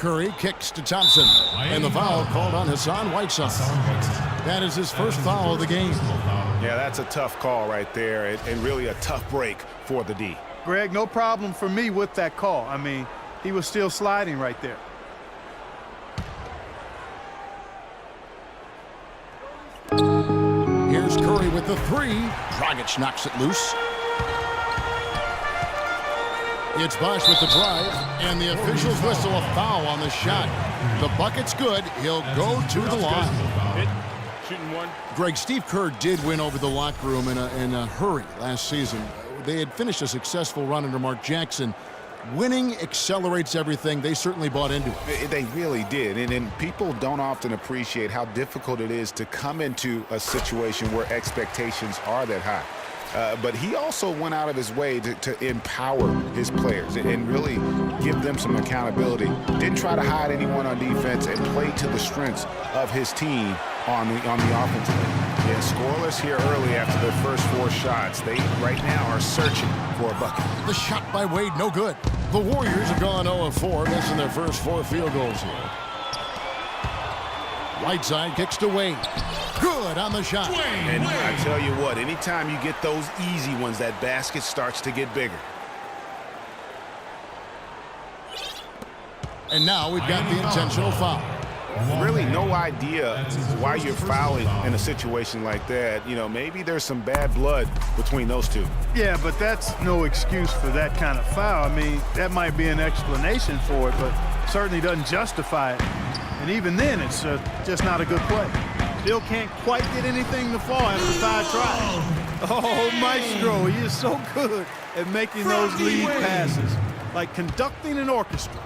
Curry kicks to Thompson. And the foul called on Hassan Whiteside. That is his first foul of the game. Yeah, that's a tough call right there, and really a tough break for the D. Greg, no problem for me with that call. I mean, he was still sliding right there. Here's Curry with the three. Dragic knocks it loose. It's Bosch with the drive, and the officials whistle a foul on the shot. The bucket's good. He'll go to the line. Shooting one. Greg, Steve Kerr did win over the locker room in a hurry last season. They had finished a successful run under Mark Jackson. Winning accelerates everything. They certainly bought into it. They really did, and people don't often appreciate how difficult it is to come into a situation where expectations are that high. But he also went out of his way to empower his players and really give them some accountability. Didn't try to hide anyone on defense and played to the strengths of his team on the offensive end. Yeah, scoreless here early after their first 4 shots. They right now are searching for a bucket. The shot by Wade, no good. The Warriors have gone 0 of 4, missing their first 4 field goals here. Whiteside kicks to Wade. Good on the shot. And I tell you what, anytime you get those easy ones, that basket starts to get bigger. And now we've got the intentional foul. Really no idea why you're fouling in a situation like that. You know, maybe there's some bad blood between those two. Yeah, but that's no excuse for that kind of foul. I mean, that might be an explanation for it, but certainly doesn't justify it. And even then, it's just not a good play. Still can't quite get anything to fall after 5 tries. Oh, Maestro, he is so good at making those lead passes, like conducting an orchestra.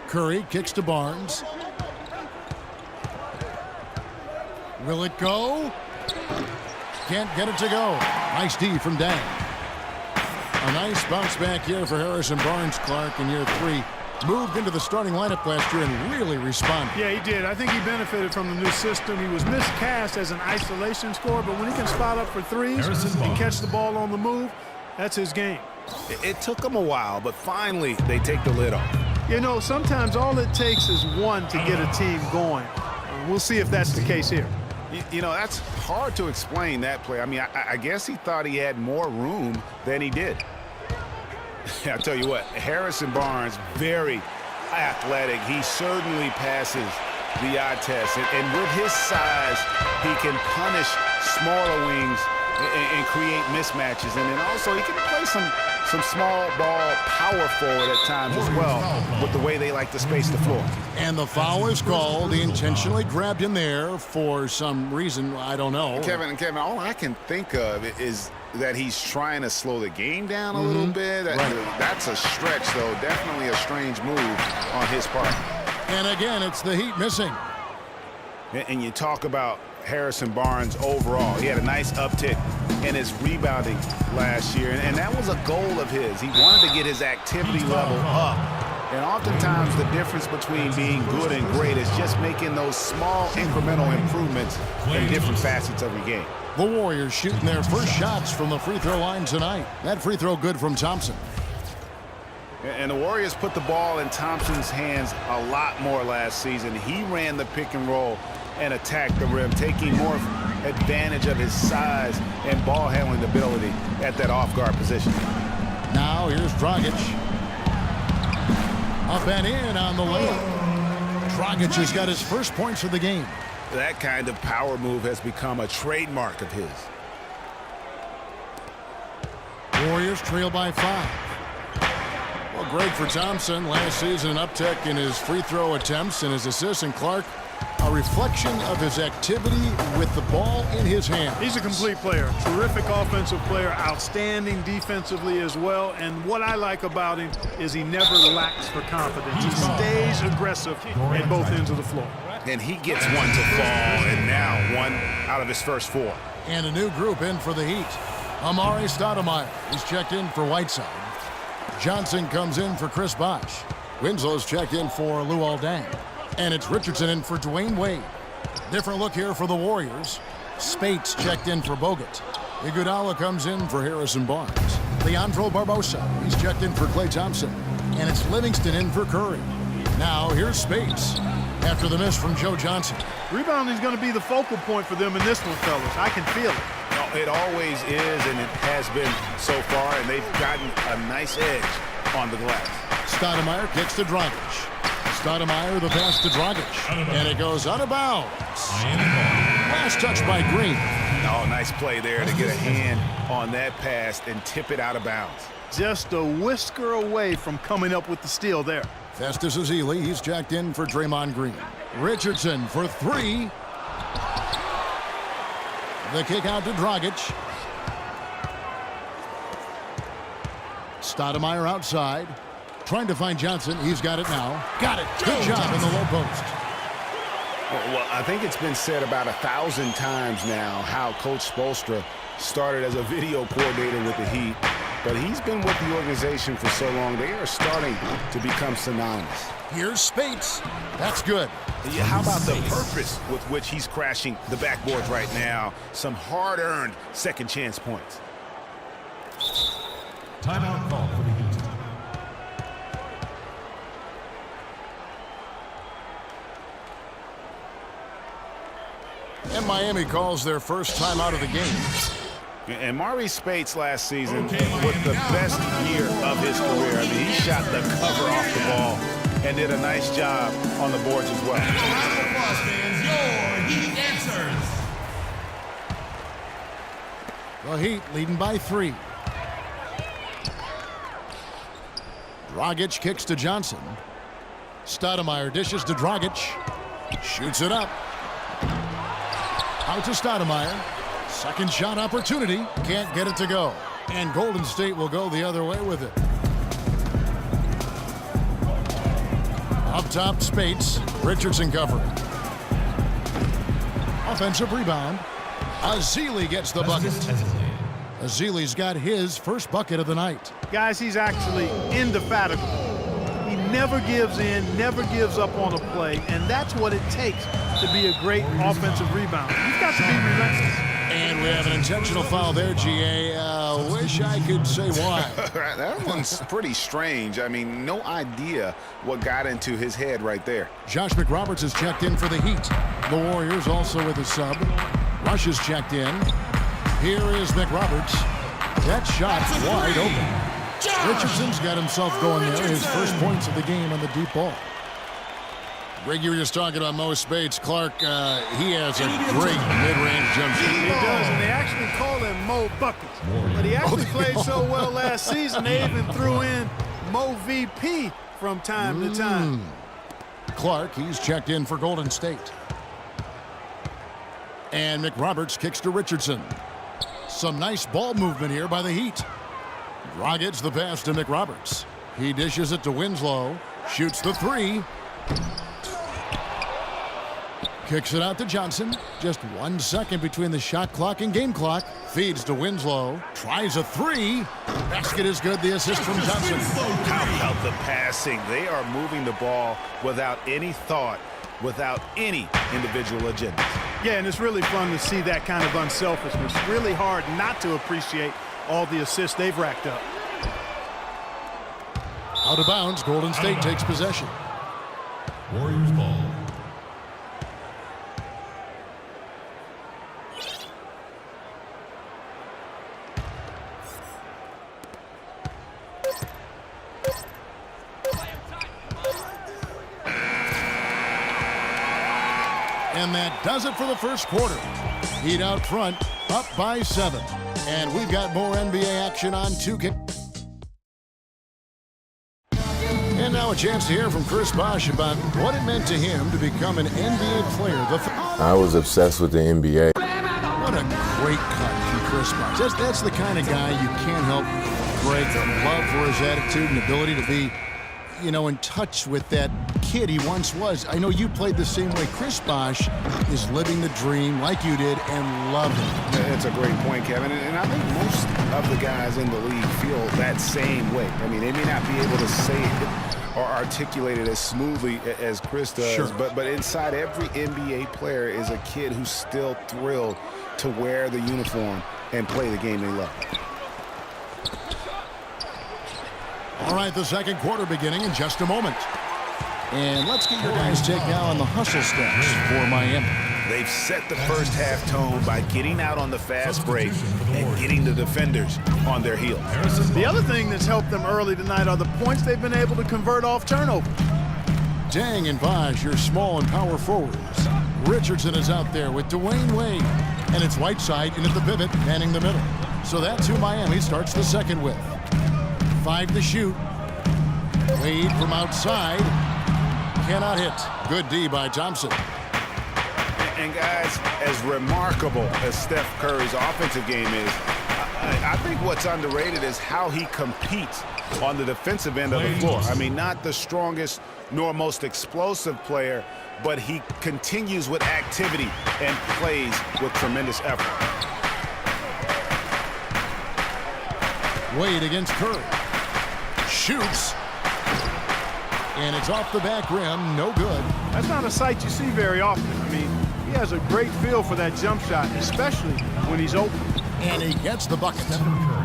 Curry kicks to Barnes. Will it go? Can't get it to go. Nice D from Dan. A nice bounce back here for Harrison Barnes, Clark, in year 3. Moved into the starting lineup last year and really responded. Yeah, he did. I think he benefited from the new system. He was miscast as an isolation scorer, but when he can spot up for threes and catch the ball on the move, that's his game. It took him a while, but finally they take the lid off. You know, sometimes all it takes is one to get a team going. We'll see if that's the case here. You know, that's hard to explain, that play. I mean, I guess he thought he had more room than he did. I tell you what, Harrison Barnes, very athletic. He certainly passes the eye test. And with his size, he can punish smaller wings and create mismatches. And then also he can play some small ball power forward at times as well with the way they like to space the floor. And the foul is called. He intentionally grabbed him there for some reason. I don't know. Kevin, all I can think of is that he's trying to slow the game down a little bit. Right. That's a stretch, though. Definitely a strange move on his part. And again, it's the Heat missing. And you talk about Harrison Barnes overall. He had a nice uptick in his rebounding last year, and that was a goal of his. He wanted to get his activity level up. And oftentimes the difference between being good and great is just making those small incremental improvements in different facets of your game. The Warriors shooting their first shots from the free throw line tonight. That free throw good from Thompson. And the Warriors put the ball in Thompson's hands a lot more last season. He ran the pick and roll and attacked the rim, taking more advantage of his size and ball handling ability at that off-guard position. Now here's Dragic. Up and in on the layup. Dragic has got his first points of the game. That kind of power move has become a trademark of his. Warriors trail by 5. Well, great for Thompson. Last season, an uptick in his free throw attempts and his assists. And Clark, a reflection of his activity with the ball in his hand. He's a complete player. Terrific offensive player. Outstanding defensively as well. And what I like about him is he never lacks for confidence. He stays aggressive at both ends of the floor. And he gets one to fall, and now one out of his first 4. And a new group in for the Heat. Amari Stoudemire is checked in for Whiteside. Johnson comes in for Chris Bosh. Winslow's checked in for Luol Deng. And it's Richardson in for Dwayne Wade. Different look here for the Warriors. Spates checked in for Bogut. Iguodala comes in for Harrison Barnes. Leandro Barbosa, he's checked in for Klay Thompson. And it's Livingston in for Curry. Now here's Spates after the miss from Joe Johnson. Rebounding is going to be the focal point for them in this one, fellas. I can feel it. No, it always is, and it has been so far, and they've gotten a nice edge on the glass. Stoudemire kicks to Dragic. Stoudemire the pass to Dragic. And it goes out of bounds. Last touch by Green. Oh, nice play there to get a hand on that pass and tip it out of bounds. Just a whisker away from coming up with the steal there. Festus Ezeli, he's checked in for Draymond Green. Richardson for three. The kick out to Dragic. Stoudemire outside. Trying to find Johnson. He's got it now. Got it. Good job in the low post. Well, I think it's been said about 1,000 times now how Coach Spoelstra started as a video coordinator with the Heat, but he's been with the organization for so long, they are starting to become synonymous. Here's Spates. That's good. Yeah, how about the purpose with which he's crashing the backboards right now? Some hard-earned second chance points. Timeout call for the Heat. And Miami calls their first time out of the game. And Maurice Spates last season with the best year of his career. I mean, he shot the cover off the ball and did a nice job on the boards as well. Round of applause, fans. Your Heat answers. The Heat leading by 3. Dragic kicks to Johnson. Stoudemire dishes to Dragic. Shoots it up. Out to Stoudemire. Second shot opportunity. Can't get it to go. And Golden State will go the other way with it. Up top, Spates. Richardson covering. Offensive rebound. Ezeli gets the bucket. Ezeli's got his first bucket of the night. Guys, he's actually indefatigable. He never gives in, never gives up on a play, and that's what it takes to be a great offensive rebounder. You've got to be relentless. And we have an intentional foul there, GA. Wish I could say why. That one's pretty strange. I mean, no idea what got into his head right there. Josh McRoberts is checked in for the Heat. The Warriors also with a sub. Rush is checked in. Here is McRoberts. That shot wide open. Richardson's got himself going there. His first points of the game on the deep ball. Greg, you were just talking about Mo Spates. Clark, he has a great mid-range jump shot. He does, and they actually call him Mo Buckets. But he actually played so well last season, they even threw in Mo VP from time to time. Clark, he's checked in for Golden State. And McRoberts kicks to Richardson. Some nice ball movement here by the Heat. Dragic the pass to McRoberts. He dishes it to Winslow. Shoots the three. Kicks it out to Johnson. Just 1 second between the shot clock and game clock. Feeds to Winslow. Tries a three. Basket is good. The assist from Johnson. How about the passing? They are moving the ball without any thought, without any individual agenda. Yeah, and it's really fun to see that kind of unselfishness. Really hard not to appreciate all the assists they've racked up. Out of bounds. Golden State takes possession. Warriors ball. And that does it for the first quarter. Heat out front, up by 7. And we've got more NBA action on 2K. And now a chance to hear from Chris Bosh about what it meant to him to become an NBA player. I was obsessed with the NBA. What a great cut from Chris Bosh. That's the kind of guy you can't help Greg love for his attitude and ability to be, you know, in touch with that kid he once was. I know you played the same way. Chris Bosh is living the dream like you did and loved it. That's a great point, Kevin. And I think most of the guys in the league feel that same way. I mean, they may not be able to say it or articulate it as smoothly as Chris does, sure, but inside every NBA player is a kid who's still thrilled to wear the uniform and play the game they love. All right, the second quarter beginning in just a moment. And let's get your guys' take now on the hustle steps for Miami. They've set the first half tone by getting out on the fast break and getting the defenders on their heels. The other thing that's helped them early tonight are the points they've been able to convert off turnover. Dang and Vaj, your small and power forwards. Richardson is out there with Dwayne Wade. And it's Whiteside in at the pivot, manning the middle. So that's who Miami starts the second with. 5 to shoot. Wade from outside. Cannot hit. Good D by Thompson. And guys, as remarkable as Steph Curry's offensive game is, I think what's underrated is how he competes on the defensive end of the floor. I mean, not the strongest nor most explosive player, but he continues with activity and plays with tremendous effort. Wade against Curry. Shoots. And it's off the back rim. No good. That's not a sight you see very often. I mean, he has a great feel for that jump shot, especially when he's open. And he gets the bucket.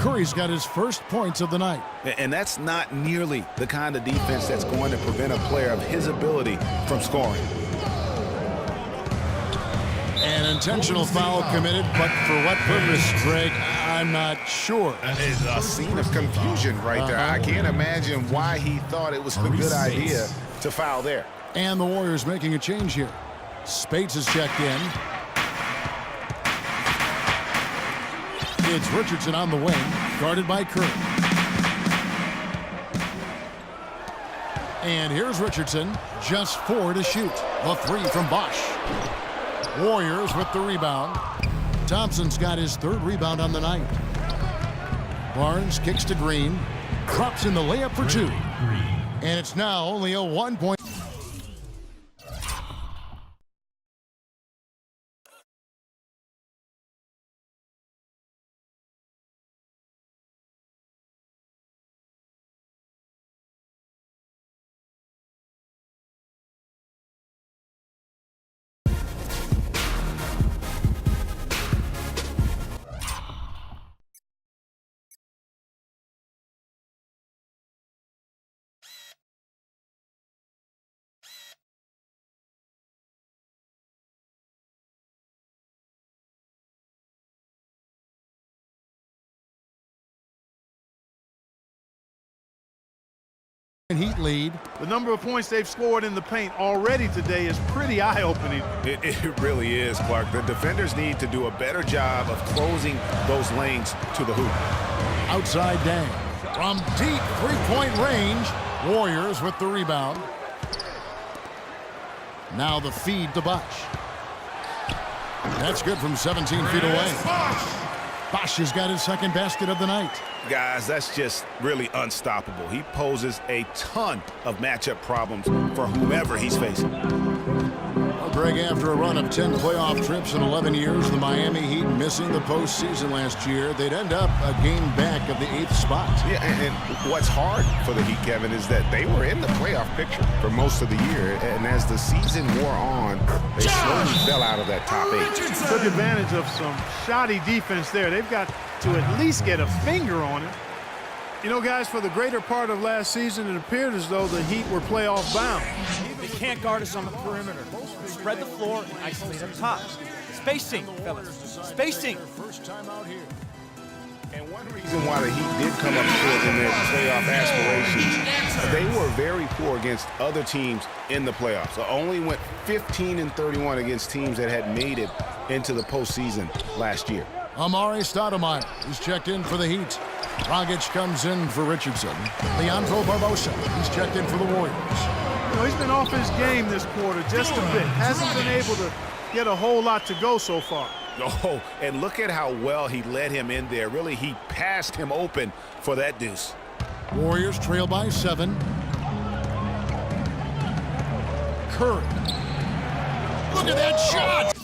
Curry's got his first points of the night. And that's not nearly the kind of defense that's going to prevent a player of his ability from scoring. An intentional foul committed, but for what purpose, Greg? I'm not sure. It's a scene of confusion right there. I can't imagine why he thought it was a good idea to foul there. And the Warriors making a change here. Spates is checked in. It's Richardson on the wing, guarded by Curry. And here's Richardson, just 4 to shoot. The 3 from Bosch. Warriors with the rebound. Thompson's got his 3rd rebound on the night. Barnes kicks to Green. Drops in the layup for 2. And it's now only a 1-point. Heat lead. The number of points they've scored in the paint already today is pretty eye-opening. It really is, Clark. The defenders need to do a better job of closing those lanes to the hoop. Outside Dang. From deep 3-point range. Warriors with the rebound. Now the feed to Bosch. That's good from 17 feet away. Bosch has got his 2nd basket of the night. Guys, that's just really unstoppable. He poses a ton of matchup problems for whomever he's facing. Well, Greg, after a run of 10 playoff trips in 11 years, the Miami Heat missing the postseason last year, they'd end up a game back of the 8th spot. Yeah, and what's hard for the Heat, Kevin, is that they were in the playoff picture for most of the year, and as the season wore on, they slowly fell out of that top 8. Took advantage of some shoddy defense there. They've got to at least get a finger on it. You know, guys, for the greater part of last season, it appeared as though the Heat were playoff bound. They can't guard us on the perimeter. Spread the floor and isolate up top. Spacing, fellas. Spacing. First time out here. And one reason why the Heat did come up short in their playoff aspirations, they were very poor against other teams in the playoffs. So only went 15-31 against teams that had made it into the postseason last year. Amari Stoudemire is checked in for the Heat. Dragic comes in for Richardson. Leandro Barbosa, he's checked in for the Warriors. You know, he's been off his game this quarter just a bit. Hasn't been able to get a whole lot to go so far. Oh, and look at how well he led him in there. Really, he passed him open for that deuce. Warriors trail by 7. Curry. Look at that shot!